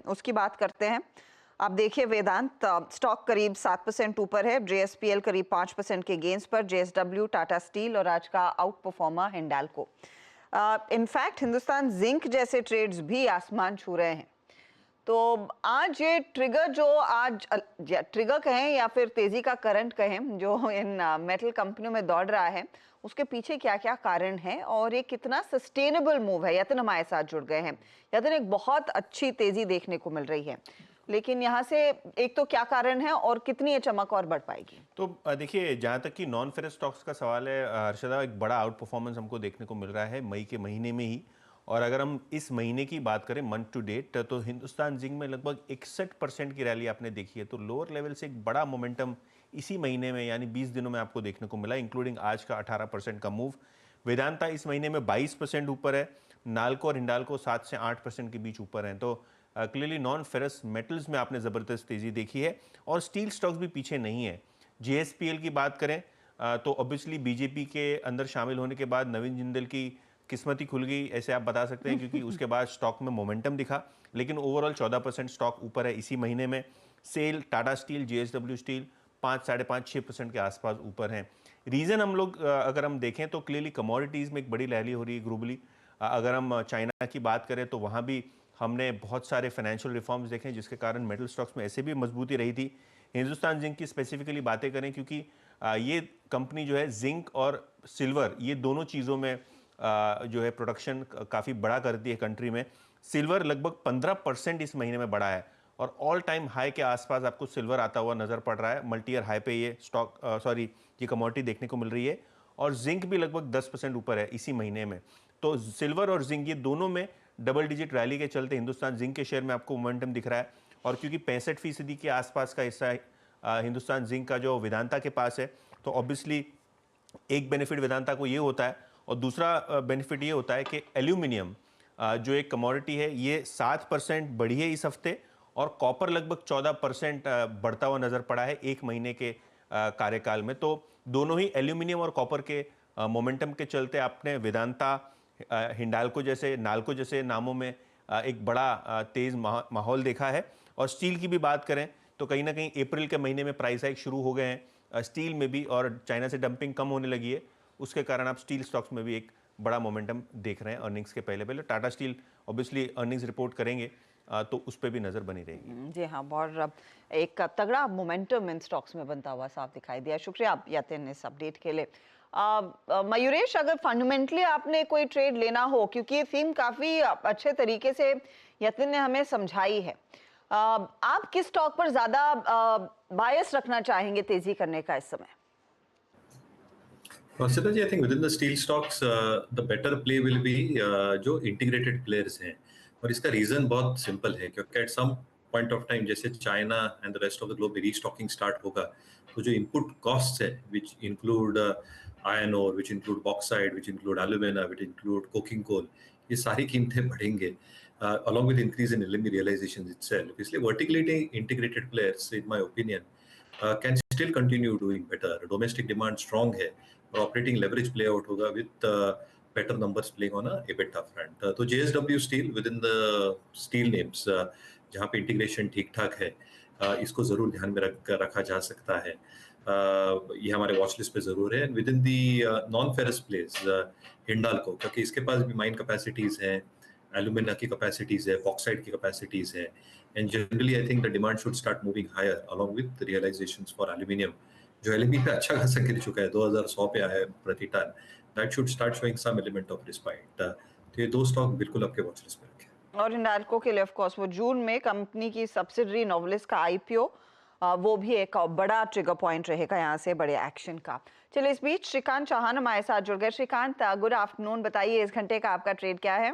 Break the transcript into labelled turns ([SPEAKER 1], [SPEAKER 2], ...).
[SPEAKER 1] उसकी बात करते हैं। आप देखिए वेदांत स्टॉक करीब 7% ऊपर है, JSPL करीब 5% के गेंस पर, JSW, टाटा स्टील और आज का out performer Hindalco. In fact Hindustan zinc जैसे ट्रेड्स भी आसमान छू रहे हैं। तो आज ये ट्रिगर जो आज ट्रिगर कहें या फिर तेजी का करंट कहें जो इन मेटल कंपनियों में दौड़ रहा है, उसके पीछे क्या क्या कारण है और ये कितना सस्टेनेबल मूव है। यतन हमारे साथ जुड़ गए हैं। यतन, एक बहुत अच्छी तेजी देखने को मिल रही है, लेकिन यहाँ से एक तो क्या कारण है और कितनी ये चमक और बढ़ पाएगी?
[SPEAKER 2] तो देखिए, जहाँ तक कि नॉन फेरस स्टॉक्स का सवाल है हर्षदा, एक बड़ा आउट परफॉर्मेंस हमको देखने को मिल रहा है मई के महीने में ही। और अगर हम इस महीने की बात करें मंथ टू डेट, तो हिंदुस्तान जिंक में लगभग 61% की रैली आपने देखी है। तो लोअर लेवल से एक बड़ा मोमेंटम इसी महीने में यानी 20 दिनों में आपको देखने को मिला, इंक्लूडिंग आज का 18% का मूव। वेदांता इस महीने में 22% ऊपर है, नाल्को और हिंडाल्को 7 से 8% के बीच ऊपर हैं। तो क्लियरली नॉन फेरस मेटल्स में आपने ज़बरदस्त तेज़ी देखी है और स्टील स्टॉक्स भी पीछे नहीं है। JSPL की बात करें तो ऑब्वियसली बीजेपी के अंदर शामिल होने के बाद नवीन जिंदल की किस्मत ही खुल गई, ऐसे आप बता सकते हैं, क्योंकि उसके बाद स्टॉक में मोमेंटम दिखा। लेकिन ओवरऑल 14% स्टॉक ऊपर है इसी महीने में। SAIL, Tata steel, JSW steel 5-5.5-6% के आसपास ऊपर हैं। रीज़न हम लोग अगर हम देखें तो क्लियरली कमोडिटीज़ में एक बड़ी रैली हो रही है ग्लोबली। अगर हम चाइना की बात करें तो वहाँ भी हमने बहुत सारे फाइनेंशियल रिफॉर्म्स देखे जिसके कारण मेटल स्टॉक्स में ऐसे भी मजबूती रही थी। हिंदुस्तान जिंक की स्पेसिफिकली बातें करें, क्योंकि ये कंपनी जो है जिंक और सिल्वर, ये दोनों चीज़ों में जो है प्रोडक्शन काफ़ी बड़ा करती है कंट्री में। सिल्वर लगभग 15% इस महीने में बढ़ा है और ऑल टाइम हाई के आसपास आपको सिल्वर आता हुआ नज़र पड़ रहा है। मल्टी ईयर हाई पे ये ये कमोडिटी देखने को मिल रही है। और जिंक भी लगभग 10% ऊपर है इसी महीने में। तो सिल्वर और जिंक ये दोनों में डबल डिजिट रैली के चलते हिंदुस्तान जिंक के शेयर में आपको मोमेंटम दिख रहा है। और क्योंकि 65% के आसपास का हिस्सा हिंदुस्तान जिंक का जो वेदांता के पास है, तो ऑब्वियसली एक बेनिफिट वेदांता को ये होता है और दूसरा बेनिफिट ये होता है कि एल्यूमिनियम जो एक कमोडिटी है ये 7% बढ़ी है इस हफ्ते और कॉपर लगभग 14% बढ़ता हुआ नज़र पड़ा है एक महीने के कार्यकाल में। तो दोनों ही एल्यूमिनियम और कॉपर के मोमेंटम के चलते आपने वेदांता, हिंडाल्को जैसे, नाल्को जैसे नामों में एक बड़ा तेज़ माहौल देखा है। और स्टील की भी बात करें तो कहीं ना कहीं अप्रैल के महीने में प्राइस हाइक शुरू हो गए हैं स्टील में भी, और चाइना से डंपिंग कम होने लगी है। उसके कारण आप स्टील स्टॉक्स में भी एक बड़ा मोमेंटम देख रहे हैं अर्निंग्स के पहले पहले। Tata steel obviously earnings report करेंगे तो उस पर भी नज़र बनी रहेगी।
[SPEAKER 1] जी हाँ, बहुत एक तगड़ा मोमेंटम इन स्टॉक्स में बनता हुआ साफ दिखाई दिया। शुक्रिया यतिन इस अपडेट के लिए। मयूरेश, अगर फंडामेंटली आपने कोई ट्रेड लेना हो, क्योंकि ये थीम काफ़ी अच्छे तरीके से यतिन ने हमें समझाई है, आप किस स्टॉक पर ज़्यादा बायस रखना चाहेंगे तेजी करने का इस समय?
[SPEAKER 3] Siddharth, I think within the steel stocks, the better play will be जो integrated players हैं, और इसका रीजन बहुत सिंपल है, क्योंकि at some point of time जैसे China and the rest of the globe restocking start होगा, तो जो input costs है, which include iron ore, which include bauxite, which include alumina, which include coking coal, ये सारी कीमतें बढ़ेंगे along with increase in LME realizations itself. इसलिए vertically integrated players, in my opinion, can still continue doing better. Domestic demand strong है और operating leverage play out होगा with better numbers playing on a EBITDA front. तो JSW Steel within the steel names जहाँ पे integration ठीक ठाक है, इसको जरूर ध्यान में रखा जा सकता है। ये हमारे वॉच लिस्ट पे जरूर है। Within the non ferrous place Hindalco, क्योंकि इसके पास भी माइन कैपेसिटीज हैं, एल्यूमिना की कैपेसिटीज है, बॉक्साइट की कैपेसिटीज है, and generally I think the demand should start moving higher along with realisations for aluminium, जो एलएमई पे अच्छा खासा गिर चुका है, 2100 पे आया है प्रति टन। That should start showing some element of respite. तो ये दो स्टॉक बिल्कुल आपके वॉच लिस्ट पे रखें।
[SPEAKER 1] और हिंडाल्को के लिए ऑफ कोर्स वो जून में कंपनी की सब्सिडरी नोवेलिस का आईपीओ, वो भी एक बड़ा ट्रिगर पॉइंट रहेगा यहाँ से बड़े एक्शन का। चलिए, इस बीच श्रीकांत चौहान हमारे साथ जुड़ गए। श्रीकांत, गुड आफ्टरनून, बताइए इस घंटे का आपका ट्रेड क्या है?